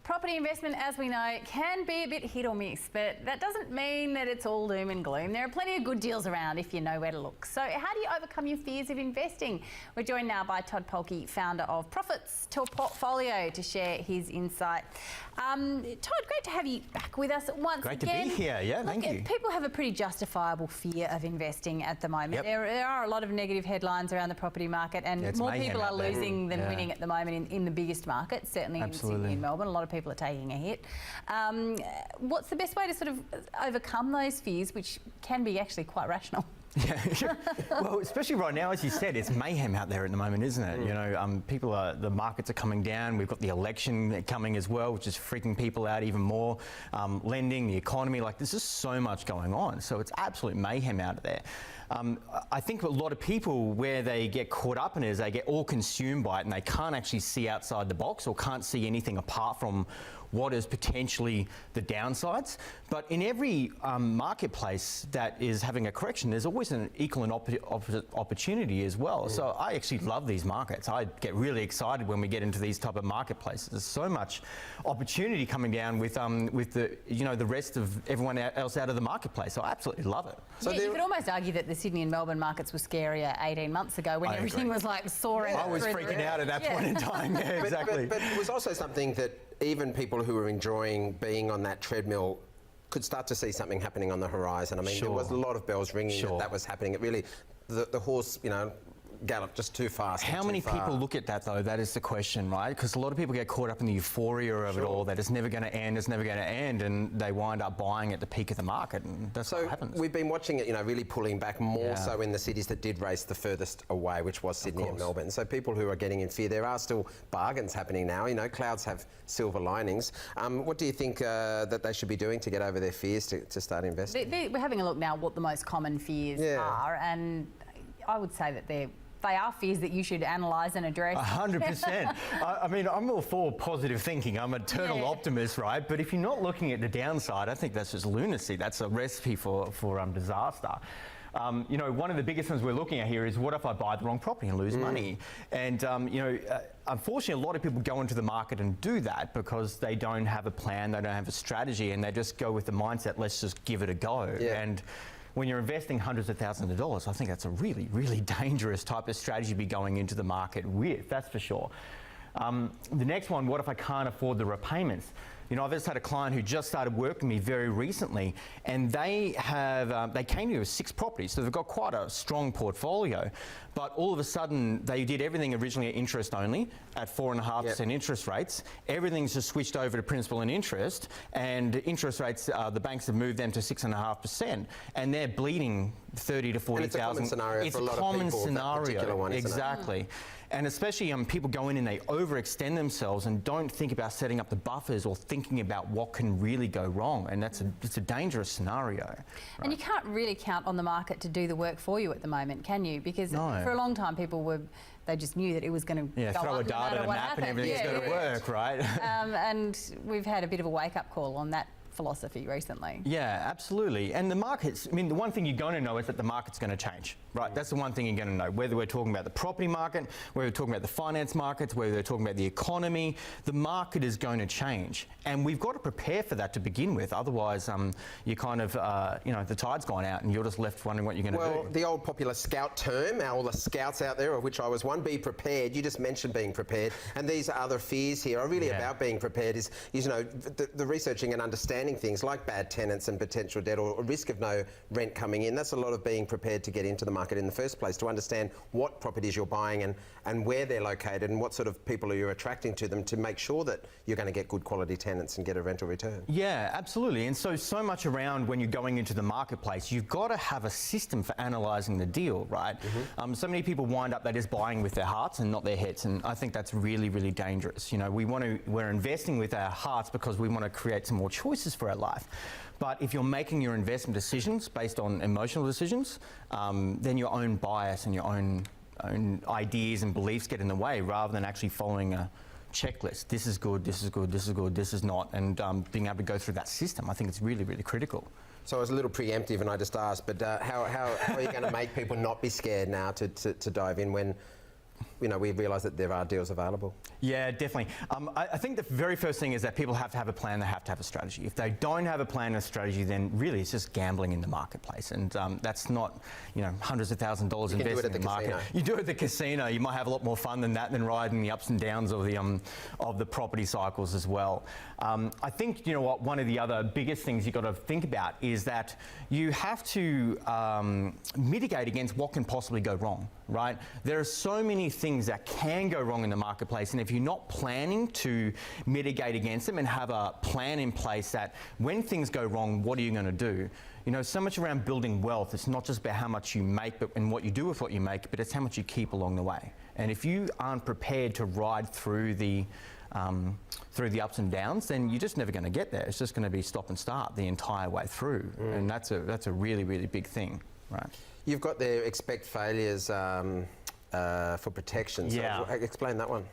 Property investment, as we know, can be a bit hit or miss, but that doesn't mean that it's all doom and gloom. There are plenty of good deals around if you know where to look. So how do you overcome your fears of investing? We're joined now by Todd Polke, founder of Profits to Portfolio, to share his insight. Todd, great to have you back with us once again. Great to be here, yeah, thank you. People have a pretty justifiable fear of investing at the moment. Yep. There are a lot of negative headlines around the property market, and more people are losing than winning at the moment in the biggest markets, certainly in Sydney and Melbourne. A lot of people are taking a hit. What's the best way to sort of overcome those fears, which can be actually quite rational? Yeah, well, especially right now, as you said, it's mayhem out there at the moment, isn't it? You know, the markets are coming down. We've got the election coming as well, which is freaking people out even more. Lending, the economy, like there's just so much going on. So it's absolute mayhem out there. I think a lot of people, where they get caught up in it, is they get all consumed by it and they can't actually see outside the box or can't see anything apart from what is potentially the downsides. But in every marketplace that is having a correction, there's always an equal and opposite opportunity as well. So I actually love these markets. I get really excited when we get into these type of marketplaces. There's so much opportunity coming down with the rest of everyone else out of the marketplace. So I absolutely love it. So you could almost argue that the Sydney and Melbourne markets were scarier 18 months ago when everything was like soaring. I was freaking out at that point in time. Yeah, exactly. But it was also something that even people who were enjoying being on that treadmill could start to see something happening on the horizon. I mean, there was a lot of bells ringing that was happening. It really, the horse, galloped just too fast. How many people look at that though? That is the question, right? Because a lot of people get caught up in the euphoria of it all, that it's never going to end, and they wind up buying at the peak of the market, and that's what happens. We've been watching it, really pulling back more so in the cities that did race the furthest away, which was Sydney and Melbourne. So people who are getting in fear, there are still bargains happening now. Clouds have silver linings. What do you think that they should be doing to get over their fears to start investing? We're having a look now what the most common fears are, and I would say that they are fears that you should analyse and address. 100%. I mean, I'm all for positive thinking. I'm an eternal optimist, right? But if you're not looking at the downside, I think that's just lunacy. That's a recipe for disaster. One of the biggest things we're looking at here is, what if I buy the wrong property and lose money? And, unfortunately, a lot of people go into the market and do that because they don't have a plan, they don't have a strategy, and they just go with the mindset, let's just give it a go. And when you're investing hundreds of thousands of dollars, I think that's a really, really dangerous type of strategy to be going into the market with, that's for sure. The next one, what if I can't afford the repayments? I've just had a client who just started working with me very recently, and they came to me with 6 properties, so they've got quite a strong portfolio. But all of a sudden, they did everything originally at interest only, at 4.5% interest rates. Everything's just switched over to principal and interest, and interest rates, the banks have moved them to 6.5%, and they're bleeding 30 to 40,000. It's a common scenario for a lot of people. It's a common scenario, that particular one, exactly. And especially people go in and they overextend themselves and don't think about setting up the buffers or thinking about what can really go wrong, and it's a dangerous scenario. Right? And you can't really count on the market to do the work for you at the we've can you? Because for a long time they just knew that it was going to go throw up a dart at a map and everything's going to work, right? And we've had a bit of a wake-up call on that philosophy recently. Yeah, absolutely. And the markets, the one thing you're going to know is that the market's going to change, right? That's the one thing you're going to know. Whether we're talking about the property market, whether we're talking about the finance markets, whether we're talking about the economy, the market is going to change. And we've got to prepare for that to begin with. Otherwise, you kind of, the tide's gone out and you're just left wondering what you're going to do. Well, the old popular scout term, all the scouts out there, of which I was one, be prepared. You just mentioned being prepared. And these other fears here are really about being prepared is the researching and understanding things like bad tenants and potential debt or a risk of no rent coming in. That's a lot of being prepared to get into the market in the first place, to understand what properties you're buying and where they're located and what sort of people are you attracting to them, to make sure that you're going to get good quality tenants and get a rental return. Yeah, absolutely. And so much around when you're going into the marketplace, you've got to have a system for analysing the deal, right? So many people wind up, they're just buying with their hearts and not their heads, and I think that's really, really dangerous. We're investing with our hearts because we want to create some more choices for our life. But if you're making your investment decisions based on emotional decisions, then your own bias and your own ideas and beliefs get in the way, rather than actually following a checklist. This is good, this is good, this is good, this is not, and being able to go through that system. I think it's really, really critical. So I was a little preemptive and I just asked, but how are you going to make people not be scared now to dive in when you know, we realise that there are deals available? Yeah, definitely. I think the very first thing is that people have to have a plan, they have to have a strategy. If they don't have a plan and a strategy, then really it's just gambling in the marketplace. And that's not, you know, hundreds of thousands of dollars invested in the market. Casino. You do it at the casino, you might have a lot more fun than that, than riding the ups and downs of the property cycles as well. I think, you know what, one of the other biggest things you've got to think about is that you have to mitigate against what can possibly go wrong, right? There are so many things that can go wrong in the marketplace, and if you're not planning to mitigate against them and have a plan in place that when things go wrong, what are you going to do? You know, so much around building wealth, it's not just about how much you make and what you do with what you make, but it's how much you keep along the way. And if you aren't prepared to ride through the ups and downs, then you're just never going to get there. It's just going to be stop and start the entire way through, and that's a really, really big thing, right? You've got the expect failures for protection. So Yeah. Explain that one.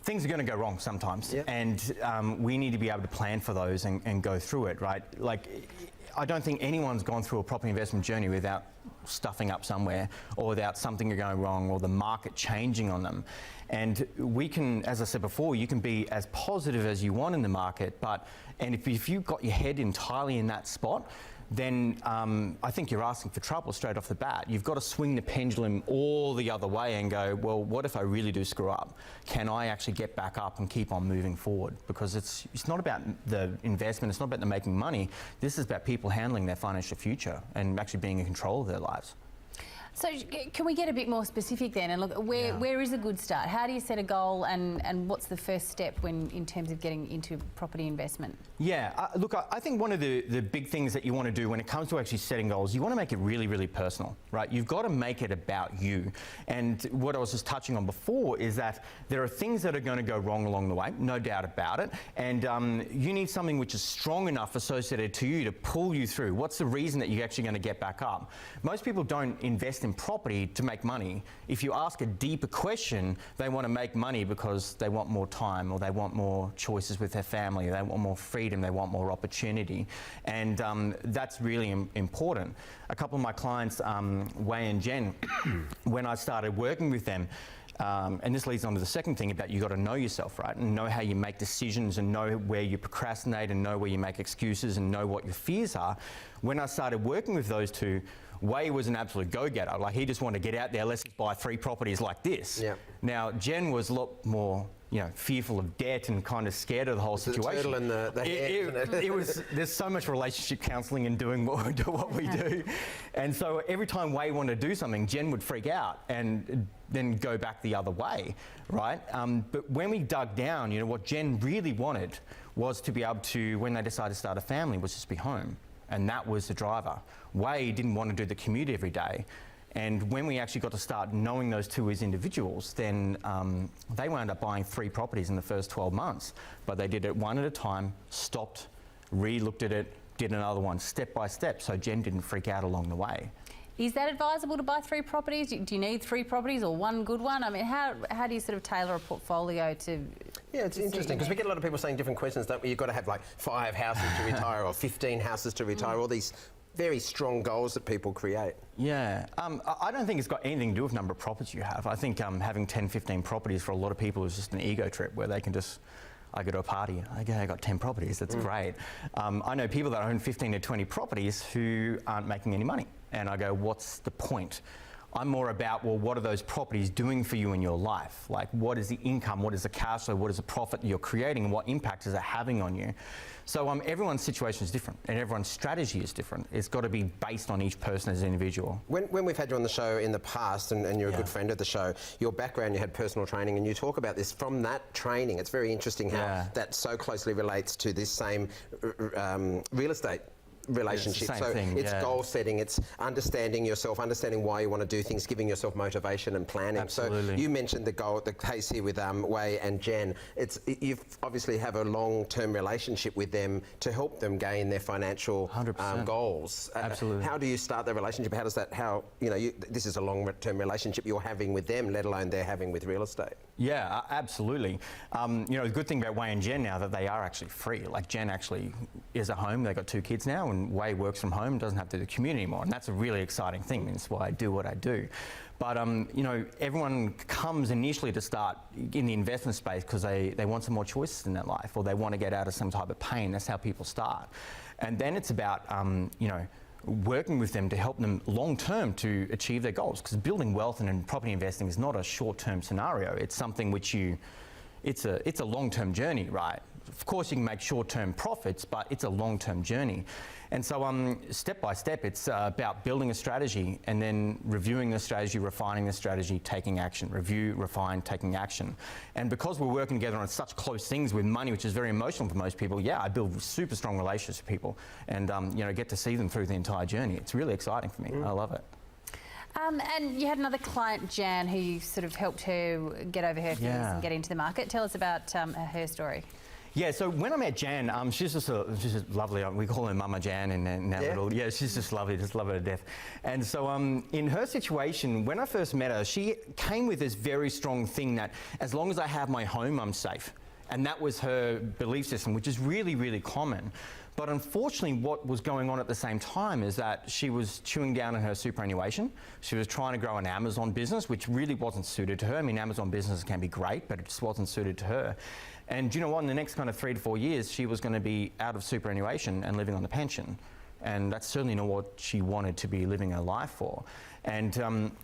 Things are going to go wrong sometimes, Yep. and we need to be able to plan for those and go through it, right? Like, I don't think anyone's gone through a property investment journey without stuffing up somewhere, or without something going wrong, or the market changing on them. And we can, as I said before, you can be as positive as you want in the market, and if you've got your head entirely in that spot, then I think you're asking for trouble straight off the bat. You've got to swing the pendulum all the other way and go, well, what if I really do screw up? Can I actually get back up and keep on moving forward? Because it's not about the investment, it's not about the making money. This is about people handling their financial future and actually being in control of their lives. So can we get a bit more specific then and look, where is a good start? How do you set a goal, and what's the first step in terms of getting into property investment? Yeah, look, I think one of the big things that you want to do when it comes to actually setting goals, you want to make it really, really personal, right? You've got to make it about you. And what I was just touching on before is that there are things that are going to go wrong along the way, no doubt about it. And you need something which is strong enough associated to you to pull you through. What's the reason that you're actually going to get back up? Most people don't invest in property to make money. If you ask a deeper question, they want to make money because they want more time, or they want more choices with their family, they want more freedom, they want more opportunity, and that's really important. A couple of my clients, Wei and Jen, when I started working with them, and this leads on to the second thing about you got to know yourself, right? And know how you make decisions, and know where you procrastinate, and know where you make excuses, and know what your fears are. When I started working with those two, Wei was an absolute go-getter. Like, he just wanted to get out there, let's just buy 3 properties like this. Yep. Now, Jen was a lot more, you know, fearful of debt and kind of scared of the whole situation. The turtle and the hare. It was, there's so much relationship counselling in doing what we do. And so every time Wei wanted to do something, Jen would freak out and then go back the other way, right? But when we dug down, you know, what Jen really wanted was to be able to, when they decided to start a family, was just be home. And that was the driver. Wei didn't want to do the commute every day. And when we actually got to start knowing those two as individuals, then they wound up buying 3 properties in the first 12 months. But they did it one at a time, stopped, re-looked at it, did another one step by step, so Jen didn't freak out along the way. Is that advisable to buy 3 properties? Do you need 3 properties or one good one? I mean, how do you sort of tailor a portfolio to... Yeah, it's interesting because we get a lot of people saying different questions, don't we? You've got to have like 5 houses to retire or 15 houses to retire, all these very strong goals that people create. Yeah, I don't think it's got anything to do with number of properties you have. I think having 10, 15 properties for a lot of people is just an ego trip where they can just, I go to a party, I got 10 properties, that's great. I know people that own 15 to 20 properties who aren't making any money. And I go, what's the point? I'm more about, well, what are those properties doing for you in your life? Like, what is the income? What is the cash flow? What is the profit you're creating? And what impact is it having on you? So everyone's situation is different, and everyone's strategy is different. It's got to be based on each person as an individual. When we've had you on the show in the past, and you're a good friend of the show, your background, you had personal training, and you talk about this from that training. It's very interesting how that so closely relates to this same real estate relationship. It's the same thing, it's goal setting, it's understanding yourself, understanding why you want to do things, giving yourself motivation and planning. Absolutely. So you mentioned the case here with Wei and Jen. You obviously have a long-term relationship with them to help them gain their financial 100%. Goals. Absolutely. How do you start that relationship? How does that, this is a long-term relationship you're having with them, let alone they're having with real estate? Yeah, absolutely. You know, the good thing about Way and Jen now that they are actually free. Like Jen actually is at home. They've got 2 kids now, and Way works from home, doesn't have to do the commute anymore. And that's a really exciting thing. That's why I do what I do. But, you know, everyone comes initially to start in the investment space because they want some more choices in their life, or they want to get out of some type of pain. That's how people start. And then it's about, you know, working with them to help them long term to achieve their goals, because building wealth and in property investing is not a short term scenario. It's something which it's a long term journey, right? Of course you can make short term profits, but it's a long term journey. And so step by step it's about building a strategy and then reviewing the strategy, refining the strategy, taking action. Review, refine, taking action. And because we're working together on such close things with money, which is very emotional for most people, yeah, I build super strong relationships with people and you know, get to see them through the entire journey. It's really exciting for me. I love it. And you had another client, Jan, who you sort of helped her get over her fears and get into the market. Tell us about her story. Yeah, so when I met Jan, she's just lovely. We call her Mama Jan in our little. Yeah, she's just lovely. Just love her to death. And so in her situation, when I first met her, she came with this very strong thing that as long as I have my home, I'm safe. And that was her belief system, which is really, really common. But unfortunately, what was going on at the same time is that she was chewing down on her superannuation. She was trying to grow an Amazon business, which really wasn't suited to her. I mean, Amazon business can be great, but it just wasn't suited to her. And you know what, in the next kind of 3 to 4 years, she was going to be out of superannuation and living on the pension. And that's certainly not what she wanted to be living her life for. And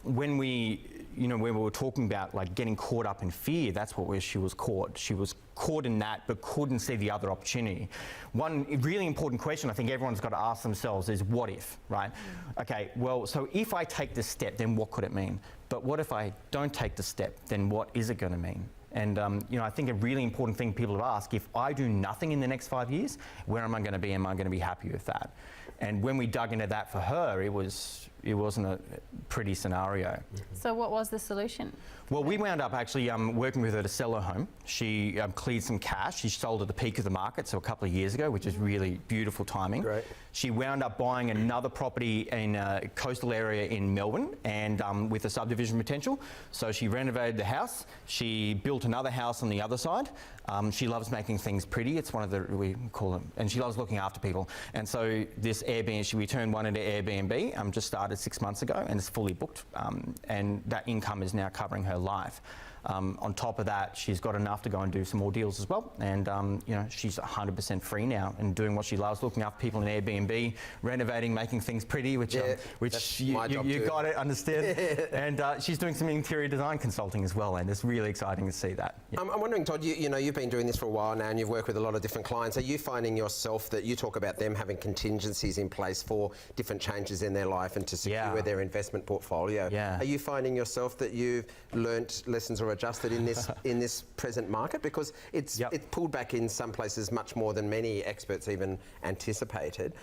when we were talking about like getting caught up in fear, that's where she was caught. She was caught in that, but couldn't see the other opportunity. One really important question I think everyone's got to ask themselves is, what if, right? Okay, well, so if I take this step, then what could it mean? But what if I don't take the step, then what is it going to mean? And you know, I think a really important thing people have asked, if I do nothing in the next 5 years, where am I going to be? Am I going to be happy with that? And when we dug into that for her, it wasn't a pretty scenario. So what was the solution? Well, we wound up actually working with her to sell her home. She cleared some cash. She sold at the peak of the market, so a couple of years ago, which is really beautiful timing. Great. She wound up buying another property in a coastal area in Melbourne and with a subdivision potential. So she renovated the house. She built another house on the other side. She loves making things pretty. It's one of the, we call them, and she loves looking after people. And so this Airbnb, we turned one into Airbnb, just started 6 months ago, and it's fully booked. And that income is now covering her life. On top of that, she's got enough to go and do some more deals as well. And you know, she's 100% free now and doing what she loves, looking after people in Airbnb, renovating, making things pretty, which you got to understand. And she's doing some interior design consulting as well, and it's really exciting to see that. Yeah. I'm wondering, Todd, you know, you've been doing this for a while now and you've worked with a lot of different clients. Are you finding yourself that you talk about them having contingencies in place for different changes in their life and to secure their investment portfolio? Yeah. Are you finding yourself that you've learnt lessons or adjusted in this present market, because it's pulled back in some places much more than many experts even anticipated?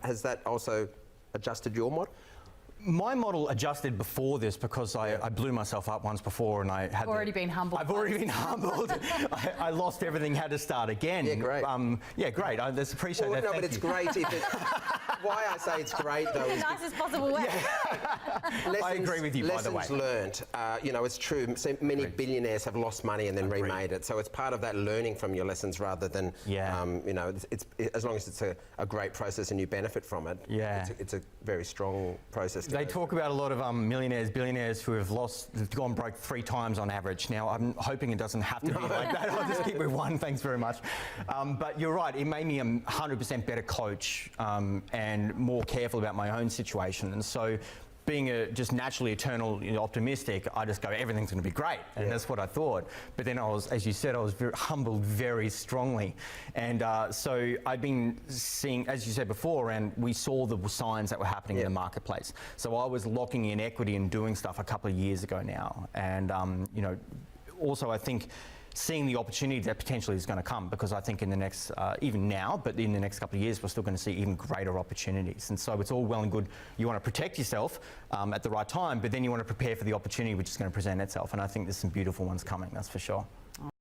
Has that also adjusted your model? My model adjusted before this because I blew myself up once before and I had been humbled. I've already been humbled. I lost everything, had to start again. Yeah, great. Yeah, great. I just appreciate that. No, but it's great if it... Why I say it's great though In is... the nicest possible way. I agree with you, by the way. Lessons learnt. You know, it's true. So many billionaires have lost money and then remade it. So it's part of that learning from your lessons rather than, you know, it's as long as it's a great process and you benefit from it, it's a very strong process. They talk about a lot of millionaires, billionaires who have gone broke 3 times on average. Now, I'm hoping it doesn't have to be like that. I'll just keep with one, thanks very much. But you're right, it made me a 100% better coach and more careful about my own situation. And so being just naturally eternal optimistic, I just go, everything's going to be great. And that's what I thought. But then I was, as you said, I was humbled very strongly. And so I've been seeing, as you said before, and we saw the signs that were happening in the marketplace. So I was locking in equity and doing stuff a couple of years ago now. And, you know, also I think seeing the opportunity that potentially is going to come, because I think in the next, even now, but in the next couple of years, we're still going to see even greater opportunities. And so it's all well and good. You want to protect yourself at the right time, but then you want to prepare for the opportunity which is going to present itself. And I think there's some beautiful ones coming, that's for sure.